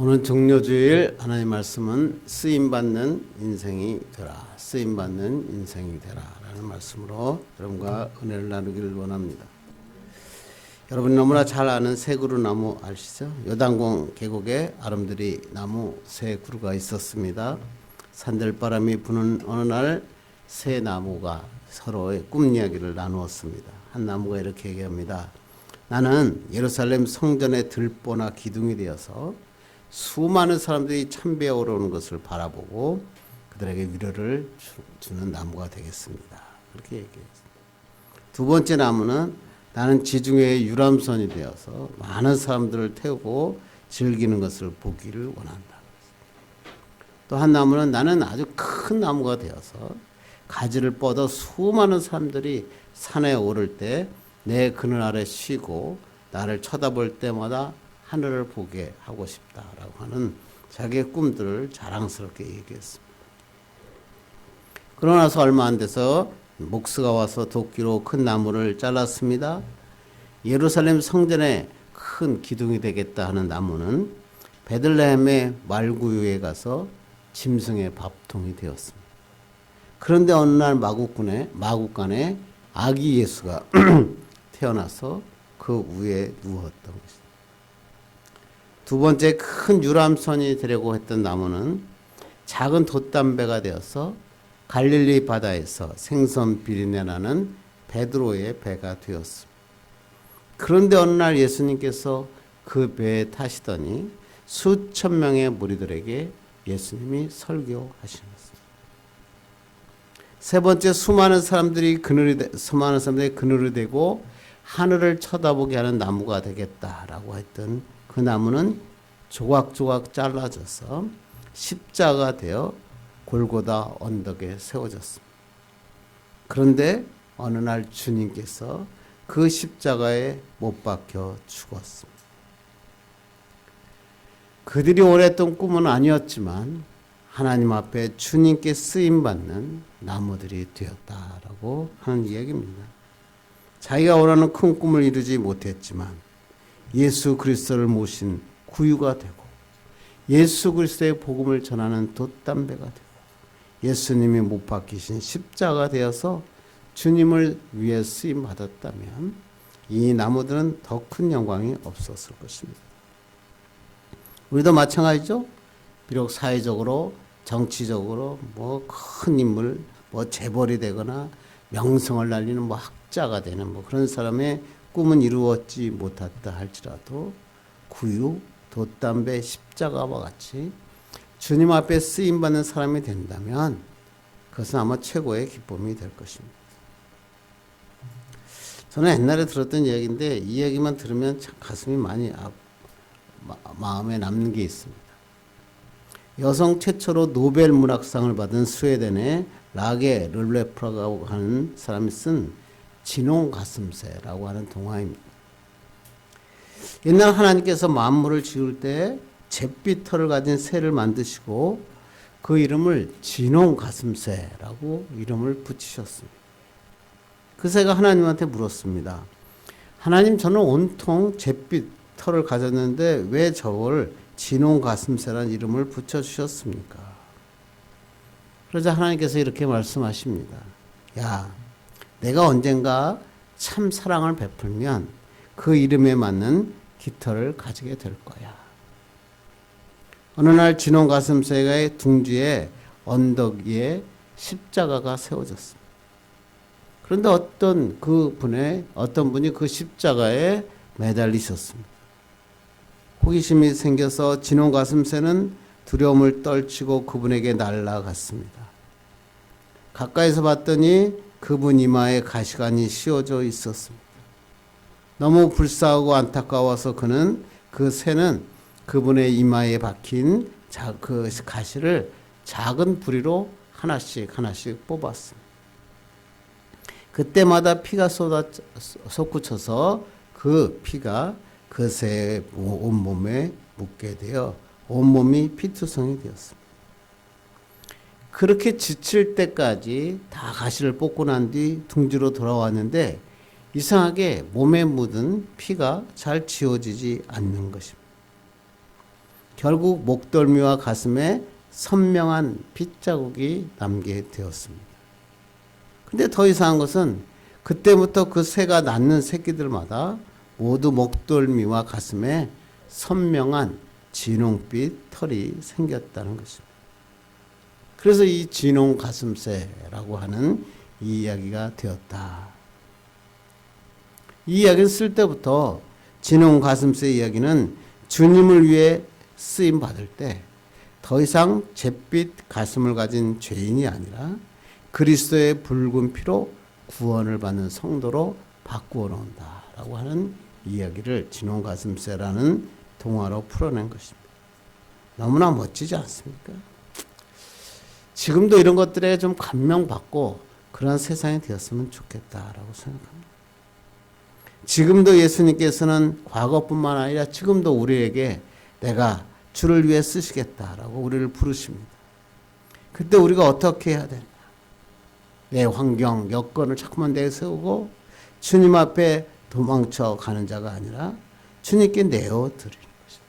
오늘 종료주일 하나님 말씀은 쓰임받는 인생이 되라, 쓰임받는 인생이 되라 라는 말씀으로 여러분과 은혜를 나누기를 원합니다. 여러분이 너무나 잘 아는 새 그루 나무 아시죠? 요단강 계곡에 아름드리 나무 새 그루가 있었습니다. 산들바람이 부는 어느 날 새 나무가 서로의 꿈 이야기를 나누었습니다. 한 나무가 이렇게 얘기합니다. 나는 예루살렘 성전의 들보나 기둥이 되어서 수많은 사람들이 참배해 오르는 것을 바라보고 그들에게 위로를 주는 나무가 되겠습니다. 그렇게 얘기했습니다. 두 번째 나무는 나는 지중해의 유람선이 되어서 많은 사람들을 태우고 즐기는 것을 보기를 원한다. 또 한 나무는 나는 아주 큰 나무가 되어서 가지를 뻗어 수많은 사람들이 산에 오를 때 내 그늘 아래 쉬고 나를 쳐다볼 때마다 하늘을 보게 하고 싶다라고 하는 자기의 꿈들을 자랑스럽게 얘기했습니다. 그러고 나서 얼마 안 돼서 목수가 와서 도끼로 큰 나무를 잘랐습니다. 예루살렘 성전에 큰 기둥이 되겠다 하는 나무는 베들레헴의 말구유에 가서 짐승의 밥통이 되었습니다. 그런데 어느 날 마국간에 아기 예수가 태어나서 그 위에 누웠던 것입니다. 두 번째 큰 유람선이 되려고 했던 나무는 작은 돛담배가 되어서 갈릴리 바다에서 생선 비린내 나는 베드로의 배가 되었습니다. 그런데 어느 날 예수님께서 그 배에 타시더니 수천 명의 무리들에게 예수님이 설교하시는 것입니다. 세 번째 수많은 사람들이 그늘이 되고 하늘을 쳐다보게 하는 나무가 되겠다라고 했던 그 나무는 조각조각 잘라져서 십자가 되어 골고다 언덕에 세워졌습니다. 그런데 어느 날 주님께서 그 십자가에 못 박혀 죽었습니다. 그들이 원했던 꿈은 아니었지만 하나님 앞에 주님께 쓰임받는 나무들이 되었다라고 하는 이야기입니다. 자기가 원하는 큰 꿈을 이루지 못했지만 예수 그리스도를 모신 구유가 되고 예수 그리스도의 복음을 전하는 돛담배가 되고 예수님이 못 박히신 십자가 되어서 주님을 위해 쓰임 받았다면 이 나무들은 더 큰 영광이 없었을 것입니다. 우리도 마찬가지죠. 비록 사회적으로 정치적으로 큰 인물 재벌이 되거나 명성을 날리는 학자가 되는 그런 사람의 꿈은 이루었지 못했다 할지라도 구유, 돛담배, 십자가와 같이 주님 앞에 쓰임받는 사람이 된다면 그것은 아마 최고의 기쁨이 될 것입니다. 저는 옛날에 들었던 이야기인데 이 이야기만 들으면 참 가슴이 많이 마음에 남는 게 있습니다. 여성 최초로 노벨 문학상을 받은 스웨덴의 라게 르르프라고 하는 사람이 쓴 진홍 가슴새라고 하는 동화입니다. 옛날 하나님께서 만물을 지을 때 잿빛 털을 가진 새를 만드시고 그 이름을 진홍 가슴새라고 이름을 붙이셨습니다. 그 새가 하나님한테 물었습니다. 하나님, 저는 온통 잿빛 털을 가졌는데 왜 저걸 진홍 가슴새라는 이름을 붙여주셨습니까? 그러자 하나님께서 이렇게 말씀하십니다. 야, 내가 언젠가 참 사랑을 베풀면 그 이름에 맞는 깃털을 가지게 될 거야. 어느 날 진홍 가슴새의 둥지에 언덕 위에 십자가가 세워졌습니다. 그런데 어떤 분이 그 십자가에 매달리셨습니다. 호기심이 생겨서 진홍 가슴새는 두려움을 떨치고 그분에게 날아갔습니다. 가까이서 봤더니 그분 이마에 가시관이 씌워져 있었습니다. 너무 불쌍하고 안타까워서 그 새는 그분의 이마에 박힌 그 가시를 작은 부리로 하나씩 뽑았습니다. 그때마다 피가 솟구쳐서 그 피가 그 새의 온몸에 묻게 되어 온몸이 피투성이 되었습니다. 그렇게 지칠 때까지 다 가시를 뽑고 난 뒤 둥지로 돌아왔는데 이상하게 몸에 묻은 피가 잘 지워지지 않는 것입니다. 결국 목덜미와 가슴에 선명한 핏자국이 남게 되었습니다. 근데 더 이상한 것은 그때부터 그 새가 낳는 새끼들마다 모두 목덜미와 가슴에 선명한 진홍빛 털이 생겼다는 것입니다. 그래서 이 진홍 가슴새라고 하는 이 이야기가 되었다. 이 이야기를 쓸 때부터 진홍 가슴새 이야기는 주님을 위해 쓰임 받을 때 더 이상 잿빛 가슴을 가진 죄인이 아니라 그리스도의 붉은 피로 구원을 받는 성도로 바꾸어 놓는다라고 하는 이야기를 진홍 가슴새라는 동화로 풀어낸 것입니다. 너무나 멋지지 않습니까? 지금도 이런 것들에 좀 감명받고 그런 세상이 되었으면 좋겠다라고 생각합니다. 지금도 예수님께서는 과거뿐만 아니라 지금도 우리에게 내가 주를 위해 쓰시겠다라고 우리를 부르십니다. 그때 우리가 어떻게 해야 되느냐? 내 환경, 여건을 자꾸만 내세우고 주님 앞에 도망쳐 가는 자가 아니라 주님께 내어드리는 것입니다.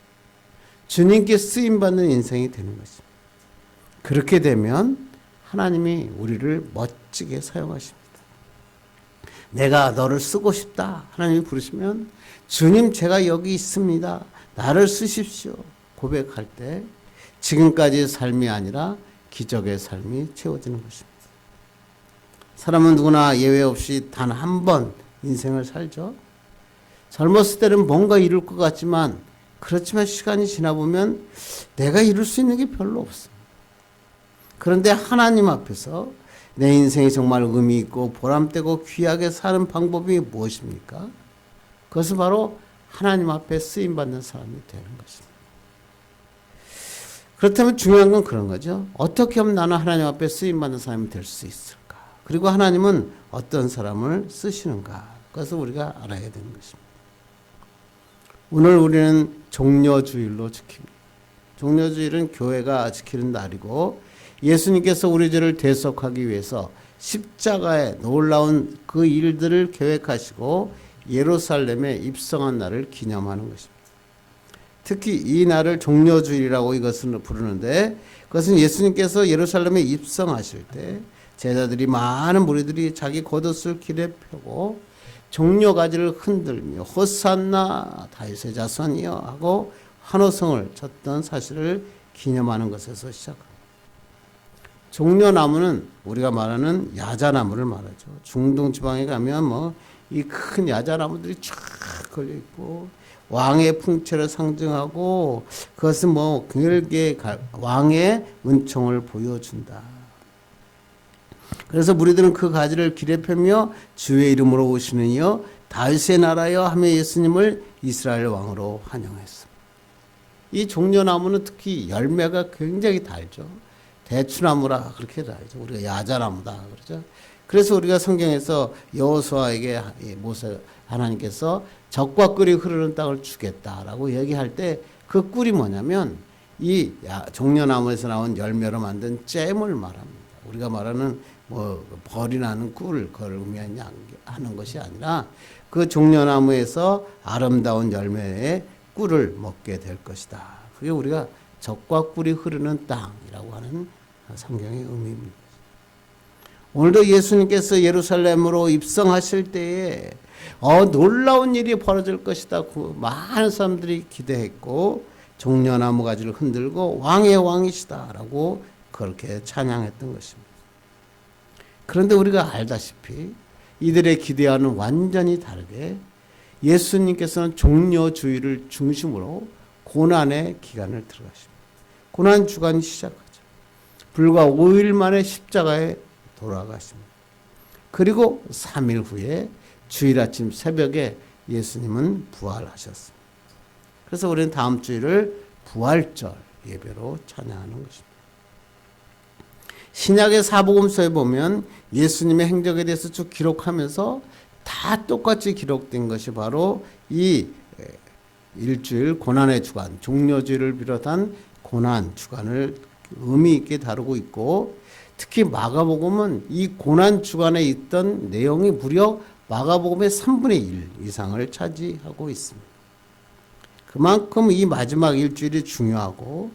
주님께 쓰임받는 인생이 되는 것입니다. 그렇게 되면 하나님이 우리를 멋지게 사용하십니다. 내가 너를 쓰고 싶다. 하나님이 부르시면 주님 제가 여기 있습니다. 나를 쓰십시오. 고백할 때 지금까지의 삶이 아니라 기적의 삶이 채워지는 것입니다. 사람은 누구나 예외 없이 단 한 번 인생을 살죠. 젊었을 때는 뭔가 이룰 것 같지만 그렇지만 시간이 지나보면 내가 이룰 수 있는 게 별로 없습니다. 그런데 하나님 앞에서 내 인생이 정말 의미 있고 보람되고 귀하게 사는 방법이 무엇입니까? 그것은 바로 하나님 앞에 쓰임받는 사람이 되는 것입니다. 그렇다면 중요한 건 그런 거죠. 어떻게 하면 나는 하나님 앞에 쓰임받는 사람이 될 수 있을까? 그리고 하나님은 어떤 사람을 쓰시는가? 그것을 우리가 알아야 되는 것입니다. 오늘 우리는 종려주일로 지킵니다. 종려주일은 교회가 지키는 날이고 예수님께서 우리 죄를 대속하기 위해서 십자가에 놀라운 그 일들을 계획하시고 예루살렘에 입성한 날을 기념하는 것입니다. 특히 이 날을 종려주일이라고 이것을 부르는데 그것은 예수님께서 예루살렘에 입성하실 때 제자들이 많은 무리들이 자기 겉옷을 길에 펴고 종려가지를 흔들며 호산나 다윗의 자손이여 하고 환호성을 쳤던 사실을 기념하는 것에서 시작합니다. 종려나무는 우리가 말하는 야자나무를 말하죠. 중동 지방에 가면 이 큰 야자나무들이 쫙 걸려 있고 왕의 풍채를 상징하고 그것은 길게 왕의 은총을 보여준다. 그래서 무리들은 그 가지를 길에 펴며 주의 이름으로 오시는 이여 다윗의 나라여 하며 예수님을 이스라엘 왕으로 환영했습니다. 이 종려나무는 특히 열매가 굉장히 달죠. 대추나무라 그렇게 알죠. 우리가 야자나무다 그러죠. 그래서 우리가 성경에서 여호수아에게 모세 하나님께서 적과 꿀이 흐르는 땅을 주겠다라고 얘기할 때 그 꿀이 뭐냐면 이 종려나무에서 나온 열매로 만든 잼을 말합니다. 우리가 말하는 벌이 나는 꿀 그걸 의미하는 것이 아니라 그 종려나무에서 아름다운 열매의 꿀을 먹게 될 것이다. 그게 우리가 적과 꿀이 흐르는 땅이라고 하는 성경의 의미입니다. 오늘도 예수님께서 예루살렘으로 입성하실 때에 놀라운 일이 벌어질 것이다. 많은 사람들이 기대했고 종려나무 가지를 흔들고 왕의 왕이시다라고 그렇게 찬양했던 것입니다. 그런데 우리가 알다시피 이들의 기대와는 완전히 다르게 예수님께서는 종려주의를 중심으로 고난의 기간을 들어가십니다. 고난 주간이 시작하죠. 불과 5일 만에 십자가에 돌아가십니다. 그리고 3일 후에 주일 아침 새벽에 예수님은 부활하셨습니다. 그래서 우리는 다음 주일을 부활절 예배로 찬양하는 것입니다. 신약의 사복음서에 보면 예수님의 행적에 대해서 쭉 기록하면서 다 똑같이 기록된 것이 바로 이 일주일 고난의 주간, 종려주일을 비롯한 고난 주간을 의미 있게 다루고 있고 특히 마가복음은 이 고난 주간에 있던 내용이 무려 마가복음의 3분의 1 이상을 차지하고 있습니다. 그만큼 이 마지막 일주일이 중요하고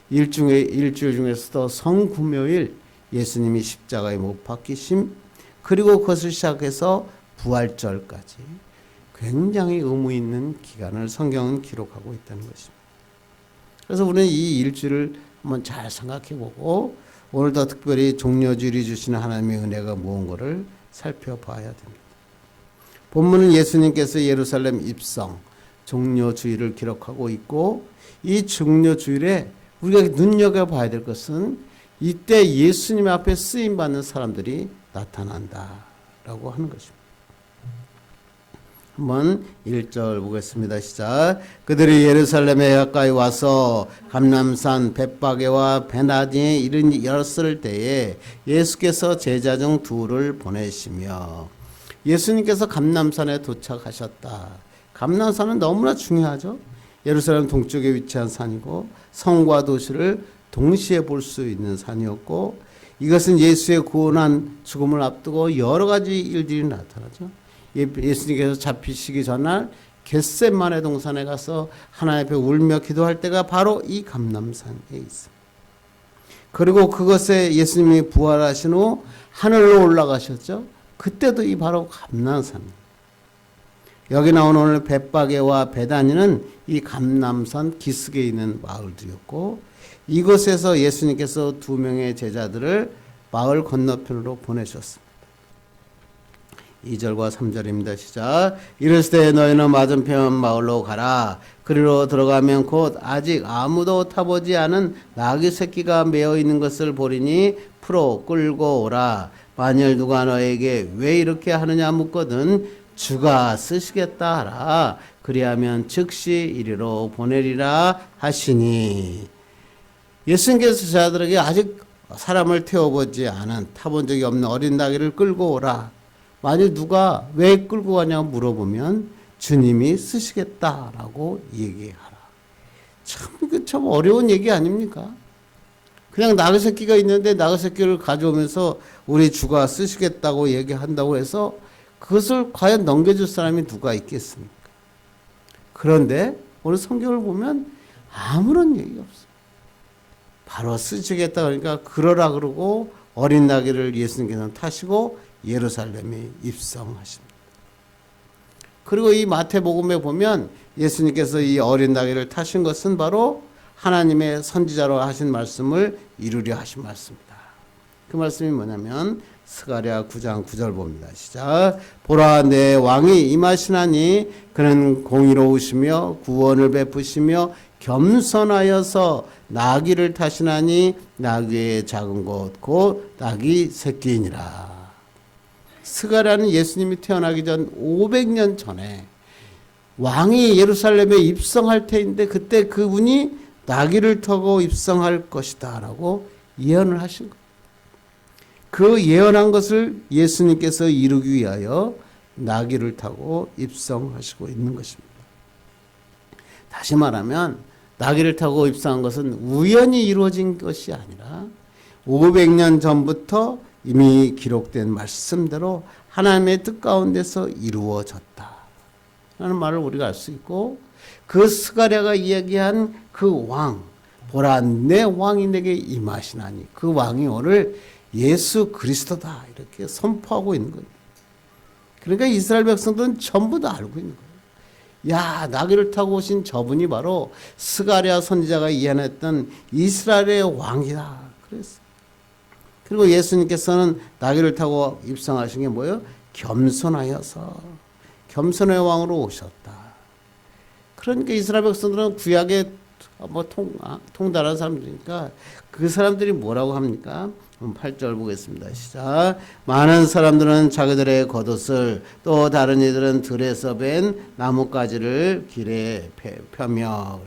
일주일 중에서도 성금요일 예수님이 십자가에 못 박히심 그리고 그것을 시작해서 부활절까지 굉장히 의미 있는 기간을 성경은 기록하고 있다는 것입니다. 그래서 우리는 이 일주일을 한번 잘 생각해보고 오늘도 특별히 종려주일이 주시는 하나님의 은혜가 무언가를 살펴봐야 됩니다. 본문은 예수님께서 예루살렘 입성 종려주일을 기록하고 있고 이 종려주일에 우리가 눈여겨봐야 될 것은 이때 예수님 앞에 쓰임받는 사람들이 나타난다라고 하는 것입니다. 한번 1절 보겠습니다. 시작. 그들이 예루살렘에 가까이 와서 감람산 벳바게와 베나니에 이르렀을 때에 예수께서 제자 중 둘을 보내시며 예수님께서 감람산에 도착하셨다. 감람산은 너무나 중요하죠. 예루살렘 동쪽에 위치한 산이고 성과 도시를 동시에 볼 수 있는 산이었고 이것은 예수의 고난한 죽음을 앞두고 여러 가지 일들이 나타나죠. 예수님께서 잡히시기 전날 겟세마네 동산에 가서 하나님 앞에 울며 기도할 때가 바로 이 감람산에 있습니다. 그리고 그것에 예수님이 부활하신 후 하늘로 올라가셨죠. 그때도 이 바로 감람산입니다. 여기 나온 오늘 벳바게와 베다니는 이 감람산 기슭에 있는 마을들이었고 이곳에서 예수님께서 두 명의 제자들을 마을 건너편으로 보내셨습니다. 2절과 3절입니다. 시작. 이르실 때 너희는 맞은편 마을로 가라. 그리로 들어가면 곧 아직 아무도 타보지 않은 나귀 새끼가 메어 있는 것을 보리니 풀어 끌고 오라. 만일 누가 너에게 왜 이렇게 하느냐 묻거든 주가 쓰시겠다 하라. 그리하면 즉시 이리로 보내리라 하시니 예수님께서 제자들에게 아직 사람을 태워보지 않은 타본 적이 없는 어린 나귀를 끌고 오라. 만일 누가 왜 끌고 가냐고 물어보면 주님이 쓰시겠다라고 얘기하라. 참 어려운 얘기 아닙니까? 그냥 나귀 새끼가 있는데 나귀 새끼를 가져오면서 우리 주가 쓰시겠다고 얘기한다고 해서 그것을 과연 넘겨줄 사람이 누가 있겠습니까? 그런데 오늘 성경을 보면 아무런 얘기가 없어요. 바로 쓰시겠다 그러니까 그러라 그러고 어린 나귀를 예수님께서는 타시고 예루살렘에 입성하십니다. 그리고 이 마태복음에 보면 예수님께서 이 어린 나귀를 타신 것은 바로 하나님의 선지자로 하신 말씀을 이루려 하신 말씀입니다. 그 말씀이 뭐냐면 스가랴 9장 9절 봅니다. 시작. 보라 내 왕이 임하시나니 그는 공의로우시며 구원을 베푸시며 겸손하여서 나귀를 타시나니 나귀의 작은 것 곧 나귀 새끼이니라. 스가랴는 예수님이 태어나기 전 500년 전에 왕이 예루살렘에 입성할 때인데 그때 그분이 나귀를 타고 입성할 것이다 라고 예언을 하신 거예요. 그 예언한 것을 예수님께서 이루기 위하여 나귀를 타고 입성하시고 있는 것입니다. 다시 말하면 나귀를 타고 입성한 것은 우연히 이루어진 것이 아니라 500년 전부터 이미 기록된 말씀대로 하나님의 뜻 가운데서 이루어졌다 라는 말을 우리가 알 수 있고 그 스가랴가 이야기한 그 왕, 보라 내 왕이 내게 임하시나니 그 왕이 오늘 예수 그리스도다 이렇게 선포하고 있는 거예요. 그러니까 이스라엘 백성들은 전부 다 알고 있는 거예요. 야, 나귀를 타고 오신 저분이 바로 스가랴 선지자가 예언했던 이스라엘의 왕이다 그랬어요. 그리고 예수님께서는 나귀를 타고 입성하신 게 뭐예요? 겸손하여서 겸손의 왕으로 오셨다. 그러니까 이스라엘 백성들은 구약에 통달한 사람들이니까 그 사람들이 뭐라고 합니까? 8절 보겠습니다. 시작. 많은 사람들은 자기들의 겉옷을 또 다른 이들은 들에서 벤 나뭇가지를 길에 펴며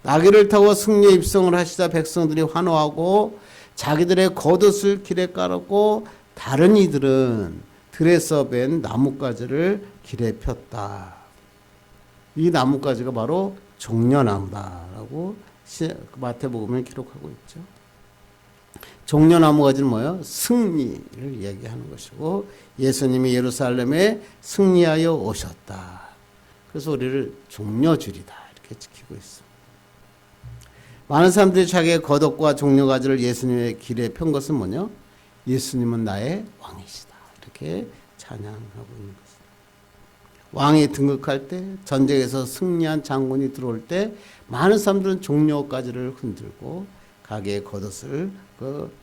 나귀를 타고 승리에 입성을 하시자 백성들이 환호하고 자기들의 겉옷을 길에 깔았고 다른 이들은 들에서 벤 나뭇가지를 길에 폈다. 이 나뭇가지가 바로 종려나무다라고 마태복음에 기록하고 있죠. 종려나무 가지는 뭐예요? 승리를 얘기하는 것이고 예수님이 예루살렘에 승리하여 오셨다. 그래서 우리를 종려주리다 이렇게 지키고 있습니다. 많은 사람들이 자기의 겉옷과 종려가지를 예수님의 길에 편 것은 뭐냐? 예수님은 나의 왕이시다 이렇게 찬양하고 있는 것입니다. 왕이 등극할 때, 전쟁에서 승리한 장군이 들어올 때 많은 사람들은 종려가지를 흔들고 가게의 겉옷을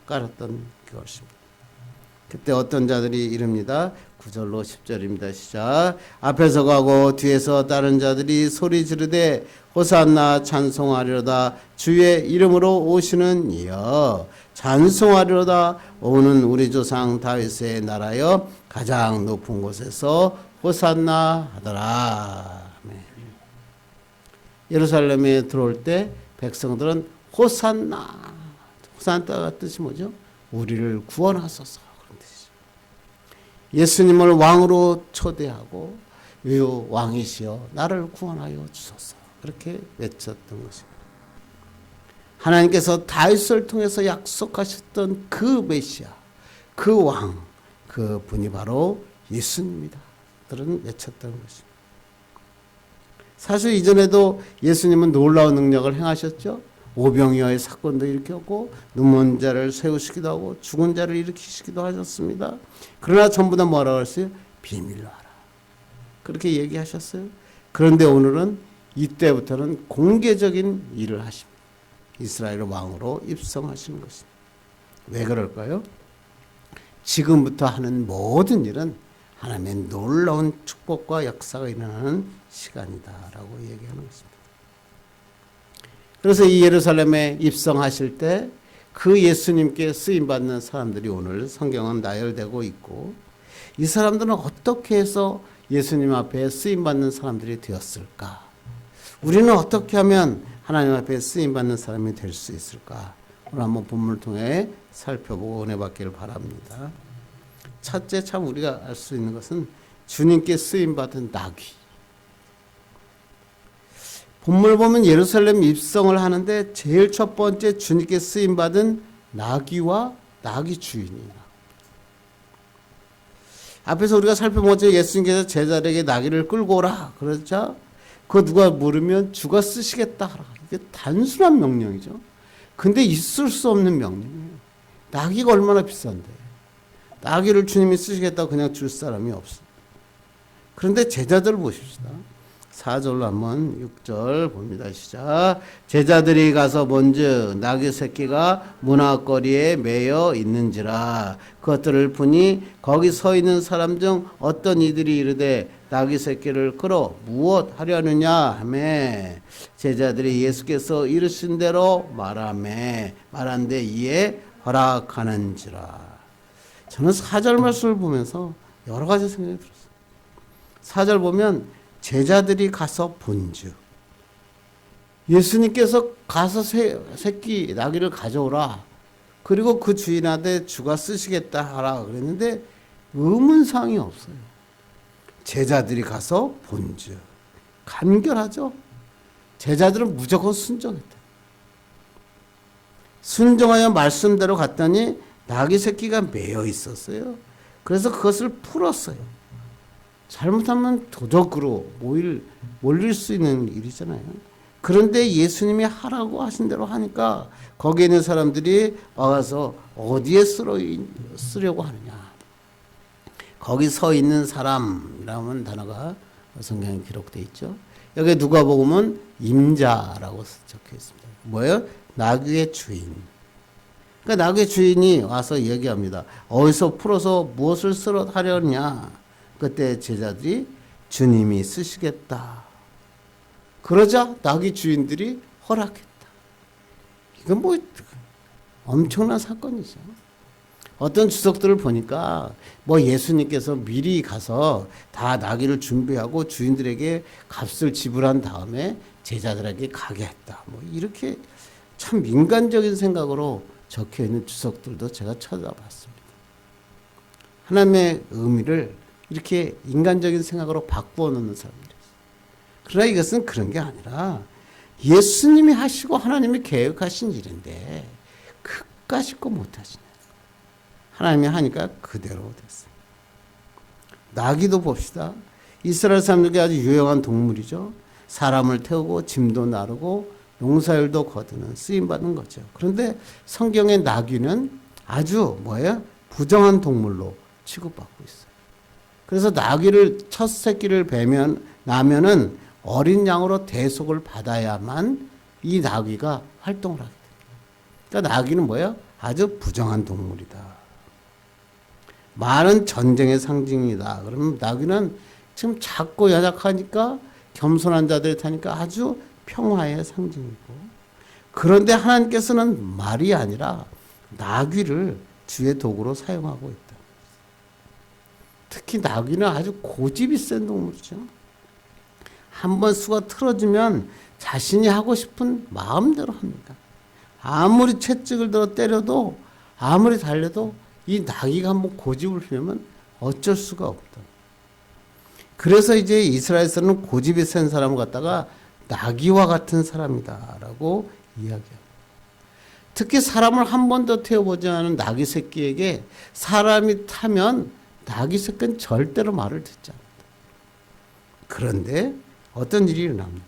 깔았던 것입니다. 그때 어떤 자들이 이릅니다. 9절로 10절입니다. 시작. 앞에서 가고 뒤에서 다른 자들이 소리 지르되 호산나 찬송하리로다. 주의 이름으로 오시는 이여 찬송하리로다. 오는 우리 조상 다윗의 나라여 가장 높은 곳에서 호산나 하더라. 예루살렘에 들어올 때 백성들은 호산나. 호산나가 뜻이 뭐죠? 우리를 구원하소서. 예수님을 왕으로 초대하고 왕이시여 나를 구원하여 주소서 그렇게 외쳤던 것입니다. 하나님께서 다윗을 통해서 약속하셨던 그 메시아, 그 왕, 그 분이 바로 예수님이다. 들은 외쳤던 것입니다. 사실 이전에도 예수님은 놀라운 능력을 행하셨죠. 오병이어의 사건도 일으켰고 눈먼 자를 세우시기도 하고 죽은 자를 일으키시기도 하셨습니다. 그러나 전부 다 뭐라고 했어요? 비밀로 하라. 그렇게 얘기하셨어요. 그런데 오늘은 이때부터는 공개적인 일을 하십니다. 이스라엘 왕으로 입성하시는 것입니다. 왜 그럴까요? 지금부터 하는 모든 일은 하나님의 놀라운 축복과 역사가 일어나는 시간이다라고 얘기하는 것입니다. 그래서 이 예루살렘에 입성하실 때 그 예수님께 쓰임받는 사람들이 오늘 성경은 나열되고 있고 이 사람들은 어떻게 해서 예수님 앞에 쓰임받는 사람들이 되었을까? 우리는 어떻게 하면 하나님 앞에 쓰임받는 사람이 될 수 있을까? 오늘 한번 본문을 통해 살펴보고 은혜 받기를 바랍니다. 첫째 참 우리가 알 수 있는 것은 주님께 쓰임받은 나귀. 본문을 보면 예루살렘 입성을 하는데 제일 첫 번째 주님께 쓰임받은 나귀와 나귀 주인이에요. 앞에서 우리가 살펴본 것처럼 예수님께서 제자들에게 나귀를 끌고 오라 그러자 그거 누가 물으면 주가 쓰시겠다 하라. 이게 단순한 명령이죠. 근데 있을 수 없는 명령이에요. 나귀가 얼마나 비싼데 나귀를 주님이 쓰시겠다고 그냥 줄 사람이 없어요. 그런데 제자들을 보십시다. 4절로 한번 6절 봅니다. 시작. 제자들이 가서 본즉 나귀 새끼가 문 앞거리에 매여 있는지라 그것들을 보니 거기 서 있는 사람 중 어떤 이들이 이르되 나귀 새끼를 끌어 무엇 하려느냐 하매 제자들이 예수께서 이르신 대로 말한데 이에 허락하는지라. 저는 4절 말씀을 보면서 여러 가지 생각이 들었어요. 4절 보면 제자들이 가서 본즉 예수님께서 가서 새끼 나귀를 가져오라. 그리고 그 주인한테 주가 쓰시겠다 하라 그랬는데 의문사항이 없어요. 제자들이 가서 본즉 간결하죠. 제자들은 무조건 순종했다. 순종하여 말씀대로 갔더니 나귀 새끼가 매여 있었어요. 그래서 그것을 풀었어요. 잘못하면 도적으로 몰릴 수 있는 일이잖아요. 그런데 예수님이 하라고 하신 대로 하니까 거기에 있는 사람들이 와서 어디에 쓰려고 하느냐. 거기 서 있는 사람이라는 단어가 성경에 기록되어 있죠. 여기 누가복음은 임자라고 적혀 있습니다. 뭐예요? 나귀의 주인. 그러니까 나귀의 주인이 와서 얘기합니다. 어디서 풀어서 무엇을 쓰러 하려냐. 그때 제자들이 주님이 쓰시겠다. 그러자 나귀 주인들이 허락했다. 이건 뭐 엄청난 사건이죠. 어떤 주석들을 보니까 뭐 예수님께서 미리 가서 다 나귀를 준비하고 주인들에게 값을 지불한 다음에 제자들에게 가게 했다. 뭐 이렇게 참 민간적인 생각으로 적혀 있는 주석들도 제가 찾아봤습니다. 하나님의 의미를 이렇게 인간적인 생각으로 바꾸어 놓는 사람들이었어요. 그러나 이것은 그런 게 아니라 예수님이 하시고 하나님이 계획하신 일인데 그까짓 거 못하시네. 하나님이 하니까 그대로 됐어요. 나귀도 봅시다. 이스라엘 사람들에게 아주 유용한 동물이죠. 사람을 태우고 짐도 나르고 농사일도 거두는 쓰임받는 거죠. 그런데 성경의 나귀는 아주 뭐예요? 부정한 동물로 취급받고 있어요. 그래서 나귀를 첫 새끼를 나면은 어린 양으로 대속을 받아야만 이 나귀가 활동을 하게 됩니다. 그러니까 나귀는 뭐예요? 아주 부정한 동물이다. 많은 전쟁의 상징이다. 그러면 나귀는 지금 작고 연약하니까 겸손한 자들이 타니까 아주 평화의 상징이고, 그런데 하나님께서는 말이 아니라 나귀를 주의 도구로 사용하고 있다. 특히 나귀는 아주 고집이 센 동물이죠. 한번 수가 틀어지면 자신이 하고 싶은 마음대로 합니다. 아무리 채찍을 들어 때려도 아무리 달려도 이 나귀가 한번 고집을 피우면 어쩔 수가 없다. 그래서 이제 이스라엘에서는 고집이 센 사람을 갖다가 나귀와 같은 사람이다라고 이야기합니다. 특히 사람을 한 번도 태워보지 않은 나귀 새끼에게 사람이 타면 나귀 새끼는 절대로 말을 듣지 않는다. 그런데 어떤 일이 일어납니까?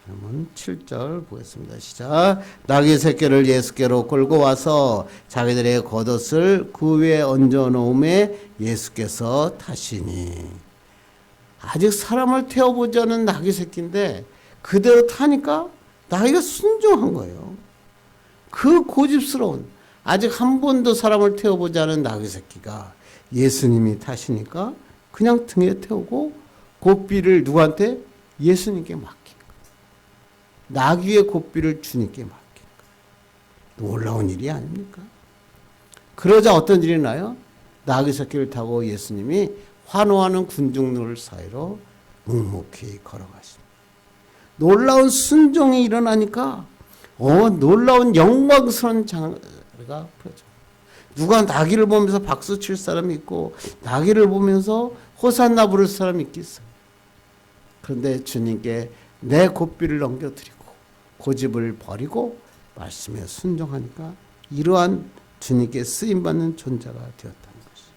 그러면 7절 보겠습니다. 시작. 나귀 새끼를 예수께로 끌고 와서 자기들의 겉옷을 그 위에 얹어 놓음에 예수께서 타시니. 아직 사람을 태워보지 않은 나귀 새끼인데 그대로 타니까 나귀가 순종한 거예요. 그 고집스러운, 아직 한 번도 사람을 태워보지 않은 나귀 새끼가 예수님이 타시니까 그냥 등에 태우고 고삐를 누구한테? 예수님께 맡긴 거예요. 나귀의 고삐를 주님께 맡긴 거예요. 놀라운 일이 아닙니까? 그러자 어떤 일이 나요? 나귀 새끼를 타고 예수님이 환호하는 군중들 사이로 묵묵히 걸어가십니다. 놀라운 순종이 일어나니까 놀라운 영광스러운 장르가 펼쳐집니다. 누가 나귀를 보면서 박수 칠 사람이 있고 나귀를 보면서 호산나 부를 사람이 있겠어요. 그런데 주님께 내 고삐를 넘겨드리고 고집을 버리고 말씀에 순종하니까 이러한 주님께 쓰임받는 존재가 되었다는 것이죠.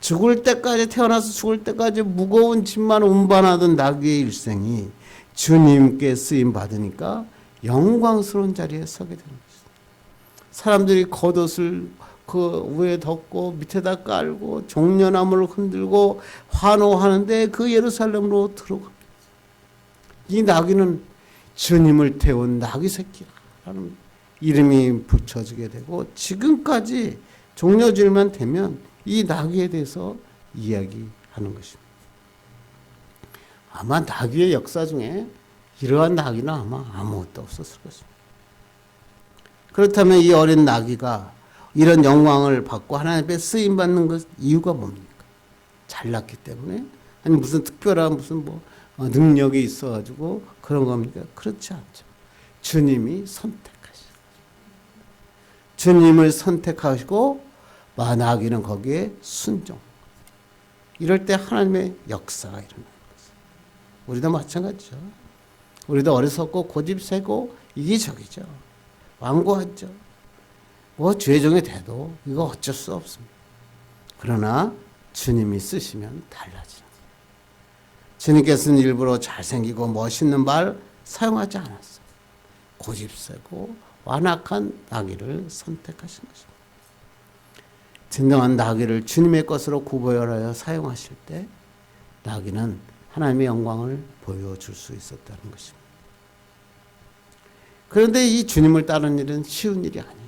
죽을 때까지, 태어나서 죽을 때까지 무거운 짐만 운반하던 나귀의 일생이 주님께 쓰임받으니까 영광스러운 자리에 서게 되는 것입니다. 사람들이 겉옷을 그 위에 덮고 밑에다 깔고 종려나무를 흔들고 환호하는데 그 예루살렘으로 들어갑니다. 이 나귀는 주님을 태운 나귀 새끼라는 이름이 붙여지게 되고 지금까지 종려주일만 되면 이 나귀에 대해서 이야기하는 것입니다. 아마 나귀의 역사 중에 이러한 나귀는 아마 아무것도 없었을 것입니다. 그렇다면 이 어린 나귀가 이런 영광을 받고 하나님께 쓰임받는 것 이유가 뭡니까? 잘났기 때문에? 아니 무슨 특별한 무슨 능력이 있어가지고 그런 겁니까? 그렇지 않죠. 주님이 선택하시고 주님을 선택하시고 나귀는 거기에 순종. 이럴 때 하나님의 역사가 일어나는 거죠. 우리도 마찬가지죠. 우리도 어리석고 고집 세고 이기적이죠. 완고하죠. 죄종이 돼도 이거 어쩔 수 없습니다. 그러나 주님이 쓰시면 달라지는 거예요. 주님께서는 일부러 잘생기고 멋있는 말 사용하지 않았어요. 고집 세고 완악한 나귀를 선택하신 것입니다. 진정한 나귀를 주님의 것으로 구별하여 사용하실 때 나귀는 하나님의 영광을 보여줄 수 있었다는 것입니다. 그런데 이 주님을 따르는 일은 쉬운 일이 아니었죠.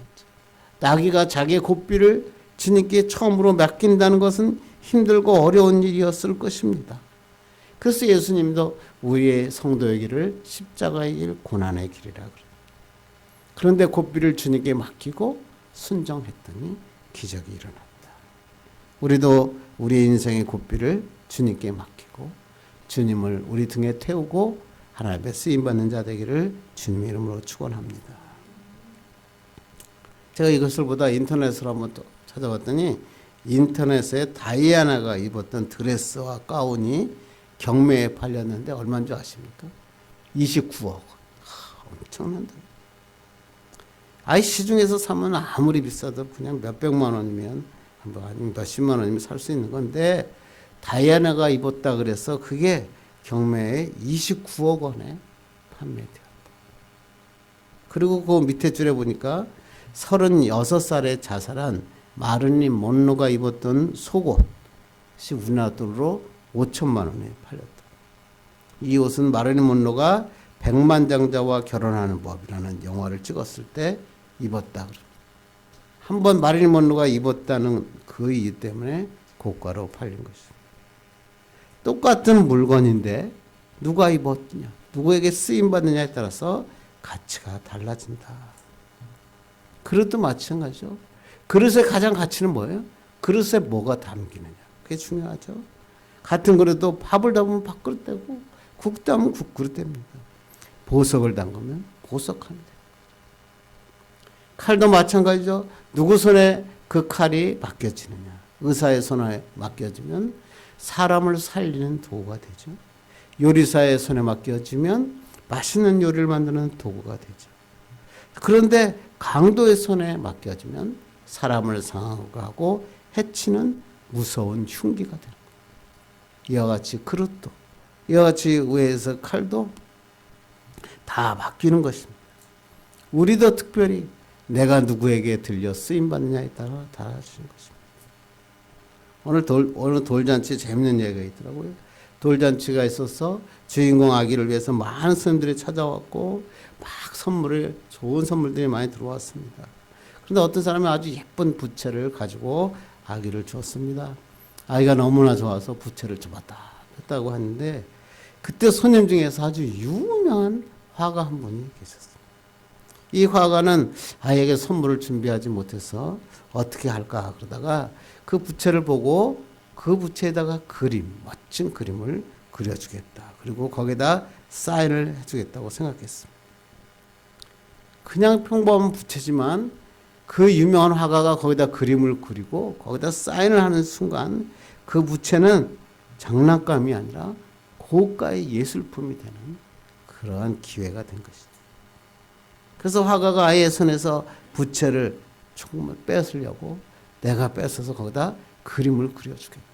나귀가 자기의 고삐를 주님께 처음으로 맡긴다는 것은 힘들고 어려운 일이었을 것입니다. 그래서 예수님도 우리의 성도의 길을 십자가의 길, 고난의 길이라 그래요. 그런데 고삐를 주님께 맡기고 순종했더니 기적이 일어났다. 우리도 우리 인생의 고삐를 주님께 맡기고 주님을 우리 등에 태우고 하나님의 쓰임받는 자 되기를 주님의 이름으로 축원합니다. 제가 이것을 보다 인터넷으로 한번 또 찾아봤더니 인터넷에 다이아나가 입었던 드레스와 가운이 경매에 팔렸는데 얼마인 줄 아십니까? 29억. 엄청난다. 시중에서 사면 아무리 비싸도 그냥 몇백만 원이면 아니면 몇십만 원이면 살 수 있는 건데 다이아나가 입었다 그래서 그게 경매에 29억 원에 판매되었다. 그리고 그 밑에 줄에 보니까 36살에 자살한 마릴린 먼로가 입었던 속옷이 우리나라 돈으로 5천만 원에 팔렸다. 이 옷은 마릴린 먼로가 백만장자와 결혼하는 법이라는 영화를 찍었을 때 입었다. 한번 마릴린 먼로가 입었다는 그 이유 때문에 고가로 팔린 것입니다. 똑같은 물건인데 누가 입었냐, 누구에게 쓰임받느냐에 따라서 가치가 달라진다. 그릇도 마찬가지죠. 그릇의 가장 가치는 뭐예요? 그릇에 뭐가 담기느냐. 그게 중요하죠. 같은 그릇도 밥을 담으면 밥그릇 되고 국 담으면 국그릇 됩니다. 보석을 담그면 보석하면 돼요. 칼도 마찬가지죠. 누구 손에 그 칼이 맡겨지느냐. 의사의 손에 맡겨지면 사람을 살리는 도구가 되죠. 요리사의 손에 맡겨지면 맛있는 요리를 만드는 도구가 되죠. 그런데 강도의 손에 맡겨지면 사람을 상하고 해치는 무서운 흉기가 되는 거예요. 이와 같이 그릇도, 이와 같이 의회에서 칼도 다 맡기는 것입니다. 우리도 특별히 내가 누구에게 들려 쓰임받느냐에 따라 달라지는 것입니다. 오늘 돌잔치 재밌는 얘기가 있더라고요. 돌잔치가 있어서 주인공 아기를 위해서 많은 스님들이 찾아왔고 막 좋은 선물들이 많이 들어왔습니다. 그런데 어떤 사람이 아주 예쁜 부채를 가지고 아기를 주었습니다. 아이가 너무나 좋아서 부채를 접었다 폈다고 하는데 그때 손님 중에서 아주 유명한 화가 한 분이 계셨습니다. 이 화가는 아이에게 선물을 준비하지 못해서 어떻게 할까 그러다가 그 부채를 보고 그 부채에다가 멋진 그림을 그려주겠다. 그리고 거기다 사인을 해주겠다고 생각했습니다. 그냥 평범한 부채지만 그 유명한 화가가 거기다 그림을 그리고 거기다 사인을 하는 순간 그 부채는 장난감이 아니라 고가의 예술품이 되는 그러한 기회가 된 것이죠. 그래서 화가가 아이의 손에서 부채를 조금만 뺏으려고 내가 뺏어서 거기다 그림을 그려주겠다.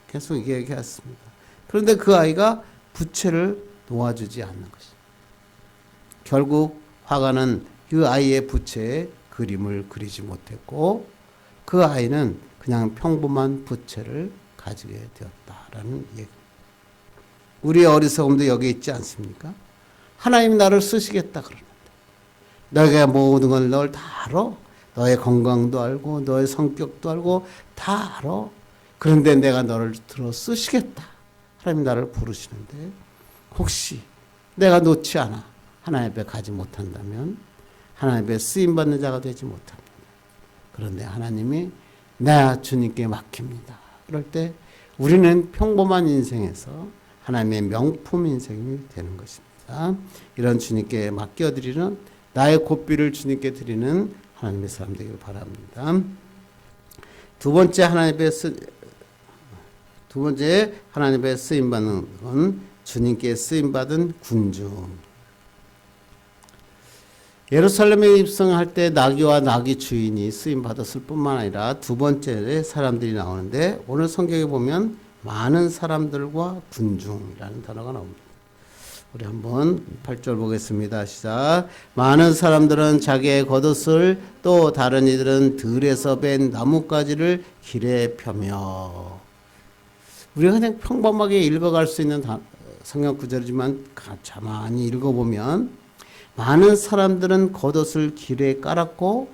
계속 얘기했습니다. 그런데 그 아이가 부채를 놓아주지 않는 것이죠. 결국 화가는 그 아이의 부채에 그림을 그리지 못했고 그 아이는 그냥 평범한 부채를 가지게 되었다라는 얘기입니다. 우리의 어리석음도 여기 있지 않습니까? 하나님이 나를 쓰시겠다 그러는데 너에게 모든 걸 널 다 알아. 너의 건강도 알고 너의 성격도 알고 다 알아. 그런데 내가 너를 들어 쓰시겠다. 하나님 나를 부르시는데 혹시 내가 놓지 않아 하나님 앞에 가지 못한다면 하나님 앞에 쓰임받는 자가 되지 못합니다. 그런데 하나님이 나 주님께 맡깁니다. 그럴 때 우리는 평범한 인생에서 하나님의 명품 인생이 되는 것입니다. 이런 주님께 맡겨드리는 나의 고삐를 주님께 드리는 하나님의 사람 되길 바랍니다. 두 번째 하나님의 쓰임받는 건 주님께 쓰임받은 군중. 예루살렘에 입성할 때 나귀와 나귀 주인이 쓰임받았을 뿐만 아니라 두 번째에 사람들이 나오는데 오늘 성경에 보면 많은 사람들과 군중이라는 단어가 나옵니다. 우리 한번 8절 보겠습니다. 시작. 많은 사람들은 자기의 겉옷을 또 다른 이들은 들에서 벤 나뭇가지를 길에 펴며. 우리가 그냥 평범하게 읽어갈 수 있는 성경 구절이지만 가만히 읽어보면 많은 사람들은 겉옷을 길에 깔았고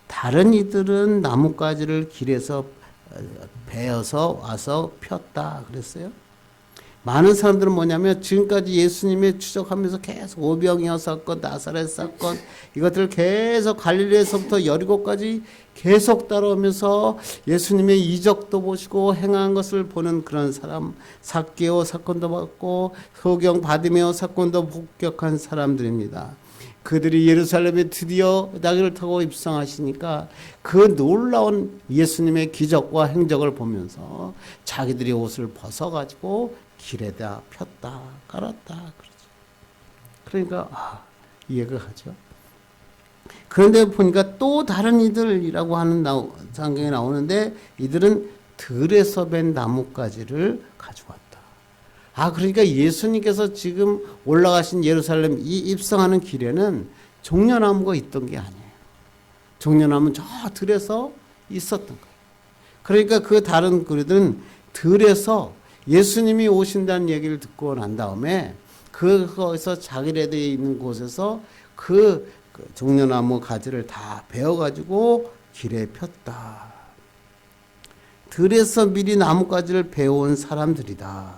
다른 이들은 나뭇가지를 길에서 베어서 와서 폈다 그랬어요. 많은 사람들은 뭐냐면 지금까지 예수님의 추적하면서 계속 오병이어 사건, 나사렛 사건 이것들을 계속 갈릴리에서부터 여리고까지 계속 따라오면서 예수님의 이적도 보시고 행한 것을 보는 그런 사람, 삭개오 사건도 받고 소경 바디메오 사건도 복격한 사람들입니다. 그들이 예루살렘에 드디어 나귀를 타고 입성하시니까 그 놀라운 예수님의 기적과 행적을 보면서 자기들이 옷을 벗어가지고 길에다 폈다 깔았다 그러죠. 그러니까 이해가 가죠. 그런데 보니까 또 다른 이들이라고 하는 성경에 나오는데 이들은 들에서 벤 나뭇가지를 가져왔다. 그러니까 예수님께서 지금 올라가신 예루살렘 이 입성하는 길에는 종려나무가 있던 게 아니에요. 종려나무는 저 들에서 있었던 거예요. 그러니까 그 다른 그들은 들에서 예수님이 오신다는 얘기를 듣고 난 다음에 그거에서 자기네들이 있는 곳에서 그 종려나무 가지를 다 베어가지고 길에 폈다. 들에서 미리 나뭇가지를 베어온 사람들이다.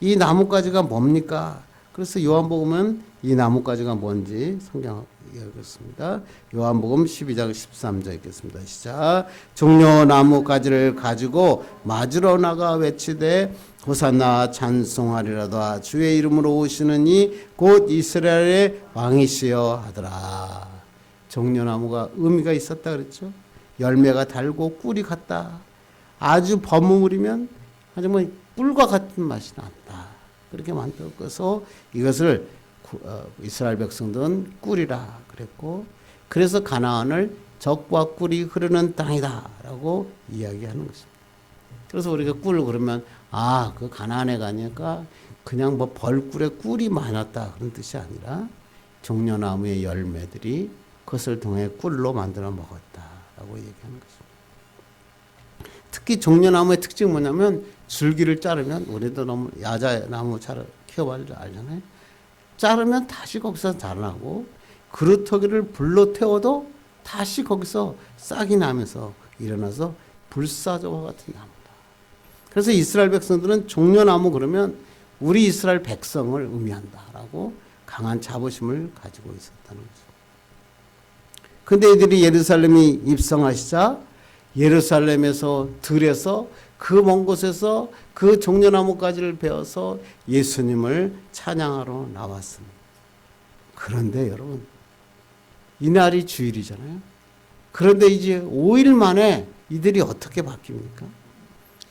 이 나뭇가지가 뭡니까? 그래서 요한복음은 이 나뭇가지가 뭔지 성경 읽겠습니다. 요한복음 12장 13절 읽겠습니다. 시작. 종려나뭇가지를 가지고 맞으러 나가 외치되 호산나 찬송하리라다 주의 이름으로 오시는 이 곧 이스라엘의 왕이시여 하더라. 종려나무가 의미가 있었다 그랬죠. 열매가 달고 꿀이 같다. 아주 버무리면 아주 뭐 꿀과 같은 맛이 난다. 그렇게 만들어서 이것을 이스라엘 백성들은 꿀이라 그랬고, 그래서 가나안을 젖과 꿀이 흐르는 땅이다라고 이야기하는 것입니다. 그래서 우리가 꿀 그러면 그 가나안에 가니까 그냥 뭐 벌꿀에 꿀이 많았다 그런 뜻이 아니라 종려나무의 열매들이 그것을 통해 꿀로 만들어 먹었다라고 얘기하는 것입니다. 특히 종려나무의 특징이 뭐냐면 줄기를 자르면, 우리도 너무 야자나무 키워봐야 알잖아요. 자르면 다시 거기서 자라나고 그루터기를 불로 태워도 다시 거기서 싹이 나면서 일어나서 불사조와 같은 나무다. 그래서 이스라엘 백성들은 종려나무 그러면 우리 이스라엘 백성을 의미한다라고 강한 자부심을 가지고 있었다는 거죠. 근데 이들이 예루살렘이 입성하시자 예루살렘에서 들에서 그 먼 곳에서 그 종려나무가지를 베어서 예수님을 찬양하러 나왔습니다. 그런데 여러분, 이날이 주일이잖아요. 그런데 이제 5일 만에 이들이 어떻게 바뀝니까?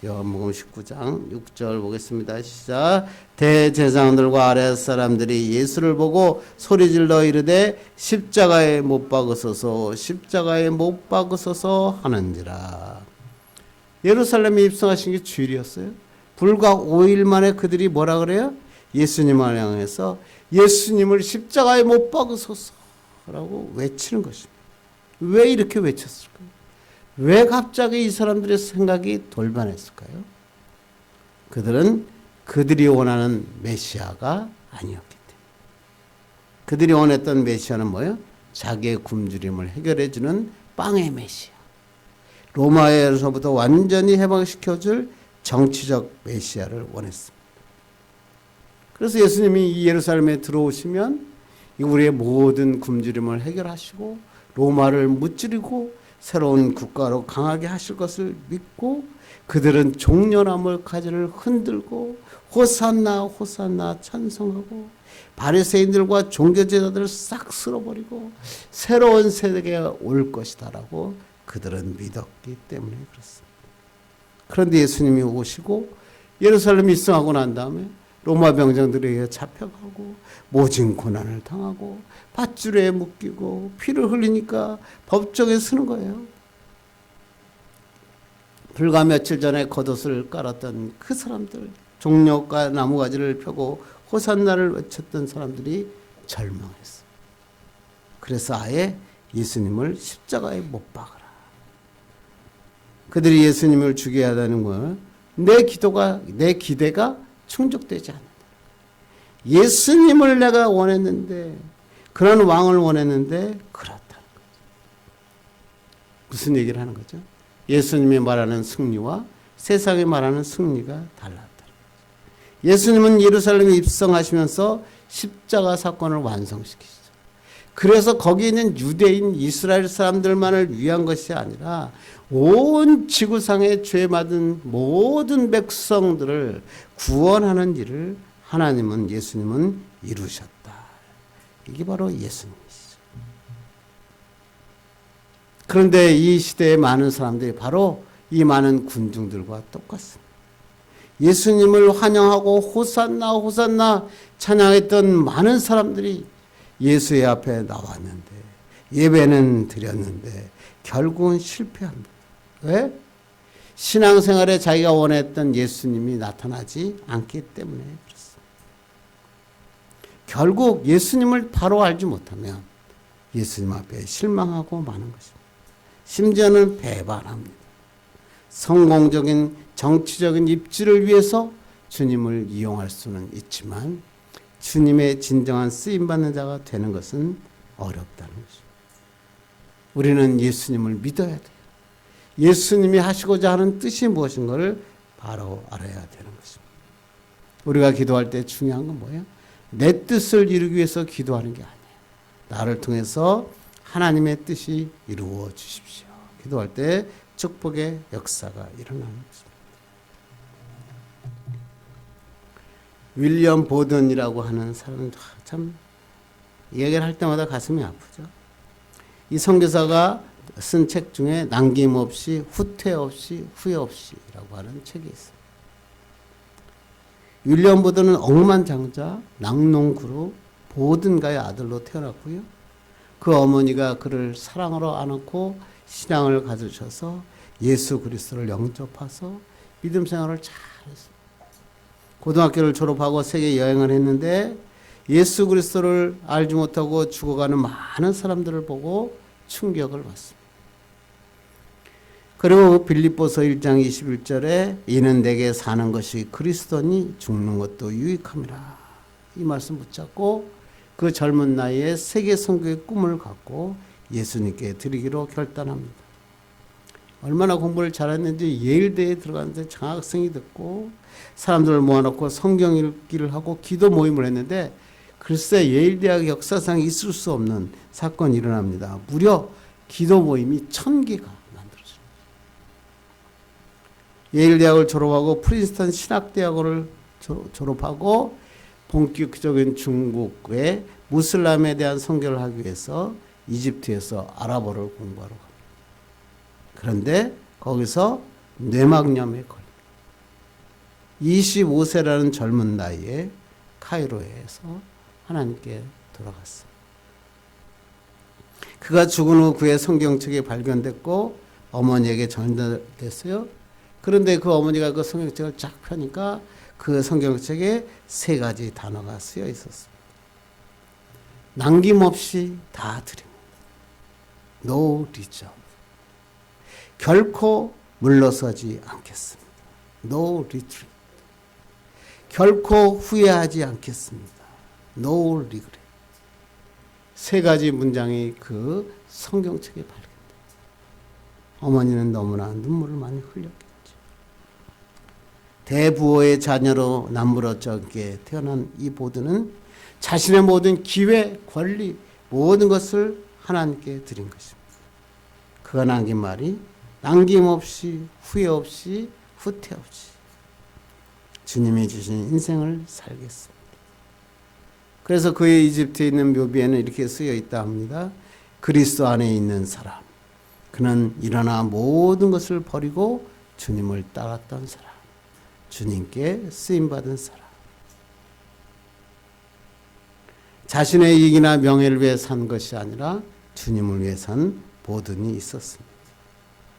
요한복음 19장 6절 보겠습니다. 시작. 대제사장들과 아랫사람들이 예수를 보고 소리질러 이르되 십자가에 못 박으소서 십자가에 못 박으소서 하는지라. 예루살렘에 입성하신 게 주일이었어요. 불과 5일 만에 그들이 뭐라 그래요? 예수님을 향해서 예수님을 십자가에 못 박으소서라고 외치는 것입니다. 왜 이렇게 외쳤을까요? 왜 갑자기 이 사람들의 생각이 돌변했을까요? 그들은 그들이 원하는 메시아가 아니었기 때문에. 그들이 원했던 메시아는 뭐예요? 자기의 굶주림을 해결해주는 빵의 메시아. 로마에서부터 완전히 해방시켜줄 정치적 메시아를 원했습니다. 그래서 예수님이 이 예루살렘에 들어오시면 우리의 모든 굶주림을 해결하시고 로마를 무찌르고 새로운 국가로 강하게 하실 것을 믿고 그들은 종려나무 가지를 흔들고 호산나 호산나 찬송하고 바리새인들과 종교제자들을 싹 쓸어버리고 새로운 세대가 올 것이다라고 그들은 믿었기 때문에 그렇습니다. 그런데 예수님이 오시고 예루살렘에 입성하고 난 다음에 로마 병정들에게 잡혀가고 모진 고난을 당하고 밧줄에 묶이고 피를 흘리니까 법정에 서는 거예요. 불과 며칠 전에 겉옷을 깔았던 그 사람들, 종려가 나무가지를 펴고 호산나를 외쳤던 사람들이 절망했어요. 그래서 아예 예수님을 십자가에 못 박으라. 그들이 예수님을 죽여야 한다는 걸 내 기대가 충족되지 않는다. 예수님을 내가 원했는데, 그런 왕을 원했는데 그렇다는 거죠. 무슨 얘기를 하는 거죠? 예수님이 말하는 승리와 세상이 말하는 승리가 달랐다는 거죠. 예수님은 예루살렘에 입성하시면서 십자가 사건을 완성시키시죠. 그래서 거기 있는 유대인 이스라엘 사람들만을 위한 것이 아니라 온 지구상에 죄받은 모든 백성들을 구원하는 일을 하나님은, 예수님은 이루셨다. 이게 바로 예수님이시죠. 그런데 이 시대의 많은 사람들이 바로 이 많은 군중들과 똑같습니다. 예수님을 환영하고 호산나 호산나 찬양했던 많은 사람들이 예수의 앞에 나왔는데, 예배는 드렸는데 결국은 실패합니다. 왜? 신앙생활에 자기가 원했던 예수님이 나타나지 않기 때문에 그렇습니다. 결국 예수님을 바로 알지 못하면 예수님 앞에 실망하고 마는 것입니다. 심지어는 배반합니다. 성공적인 정치적인 입지를 위해서 주님을 이용할 수는 있지만 주님의 진정한 쓰임받는 자가 되는 것은 어렵다는 것입니다. 우리는 예수님을 믿어야 돼요. 예수님이 하시고자 하는 뜻이 무엇인가를 바로 알아야 되는 것입니다. 우리가 기도할 때 중요한 건 뭐예요? 내 뜻을 이루기 위해서 기도하는 게 아니에요. 나를 통해서 하나님의 뜻이 이루어 주십시오. 기도할 때 축복의 역사가 일어나는 것입니다. 윌리엄 보든이라고 하는 사람은 참 이야기를 할 때마다 가슴이 아프죠. 이 선교사가 쓴 책 중에 남김없이 후퇴 없이 후회 없이라고 하는 책이 있습니다. 윌리엄 보든은 억만장자 낙농그룹 보든가의 아들로 태어났고요. 그 어머니가 그를 사랑으로 안고 신앙을 가르쳐서 예수 그리스도를 영접해서 믿음 생활을 잘했습니다. 고등학교를 졸업하고 세계 여행을 했는데 예수 그리스도를 알지 못하고 죽어가는 많은 사람들을 보고 충격을 받습니다. 그리고 빌립보서 1장 21절에 이는 내게 사는 것이 그리스도니 죽는 것도 유익함이라. 이 말씀 붙잡고 그 젊은 나이에 세계 선교의 꿈을 갖고 예수님께 드리기로 결단합니다. 얼마나 공부를 잘했는지 예일대에 들어갔는데 장학생이 됐고 사람들을 모아놓고 성경 읽기를 하고 기도 모임을 했는데 글쎄 예일대학 역사상 있을 수 없는 사건이 일어납니다. 무려 기도 모임이 1000개가 만들어집니다. 예일대학을 졸업하고 프린스턴 신학대학을 졸업하고 본격적인 중국의 무슬람에 대한 선교를 하기 위해서 이집트에서 아랍어를 공부하러 갑니다. 그런데 거기서 뇌막염에 걸립니다. 25세라는 젊은 나이에 카이로에서 하나님께 돌아갔어요. 그가 죽은 후 그의 성경책이 발견됐고 어머니에게 전달됐어요. 그런데 그 어머니가 그 성경책을 쫙 펴니까 그 성경책에 3가지 단어가 쓰여 있었습니다. 남김없이 다 드립니다. No reserve. 결코 물러서지 않겠습니다. No retreat. 결코 후회하지 않겠습니다. No regret. 3가지 문장이 그 성경책에 발견돼요. 어머니는 너무나 눈물을 많이 흘렸겠죠. 대부호의 자녀로 남부러졌게 태어난 이 보드는 자신의 모든 기회, 권리, 모든 것을 하나님께 드린 것입니다. 그가 남긴 말이 남김없이 후회 없이 후퇴 없이 주님이 주신 인생을 살겠습니다. 그래서 그의 이집트에 있는 묘비에는 이렇게 쓰여 있다 합니다. 그리스도 안에 있는 사람. 그는 일어나 모든 것을 버리고 주님을 따랐던 사람. 주님께 쓰임받은 사람. 자신의 이익이나 명예를 위해 산 것이 아니라 주님을 위해 산 보든이 있었습니다.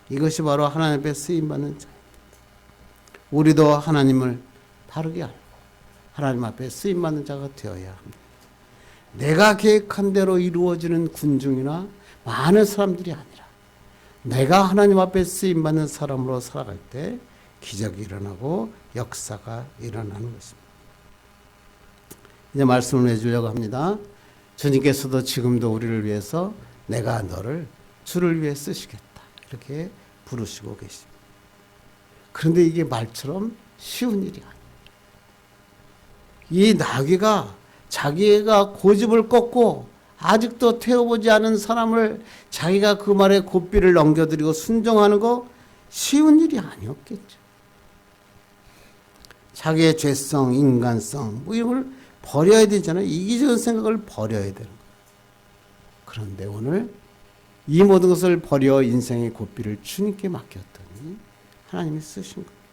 이것이 바로 하나님 앞에 쓰임받는 자입니다. 우리도 하나님을 바르게 알고 하나님 앞에 쓰임받는 자가 되어야 합니다. 내가 계획한 대로 이루어지는 군중이나 많은 사람들이 아니라 내가 하나님 앞에 쓰임받는 사람으로 살아갈 때 기적이 일어나고 역사가 일어나는 것입니다. 이제 말씀을 해주려고 합니다. 주님께서도 지금도 우리를 위해서 내가 너를 주를 위해 쓰시겠다 이렇게 부르시고 계십니다. 그런데 이게 말처럼 쉬운 일이 아닙니다. 이 나귀가 자기가 고집을 꺾고 아직도 태워보지 않은 사람을 자기가 그 말에 고삐를 넘겨드리고 순종하는 거 쉬운 일이 아니었겠죠. 자기의 죄성, 인간성 뭐 이런 걸 버려야 되잖아요. 이기적인 생각을 버려야 되는 거예요. 그런데 오늘 이 모든 것을 버려 인생의 고삐를 주님께 맡겼더니 하나님이 쓰신 거예요.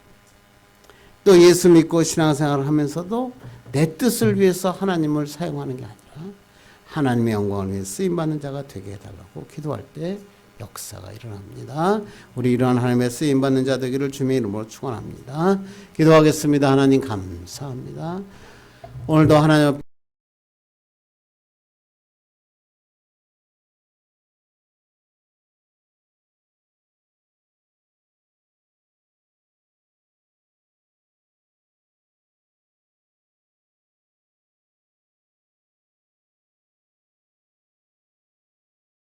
또 예수 믿고 신앙생활을 하면서도 내 뜻을 위해서 하나님을 사용하는 게 아니라 하나님의 영광을 위해 쓰임받는 자가 되게 해달라고 기도할 때 역사가 일어납니다. 우리 이러한 하나님의 쓰임받는 자 되기를 주님의 이름으로 축원합니다. 기도하겠습니다. 하나님 감사합니다. 오늘도 하나님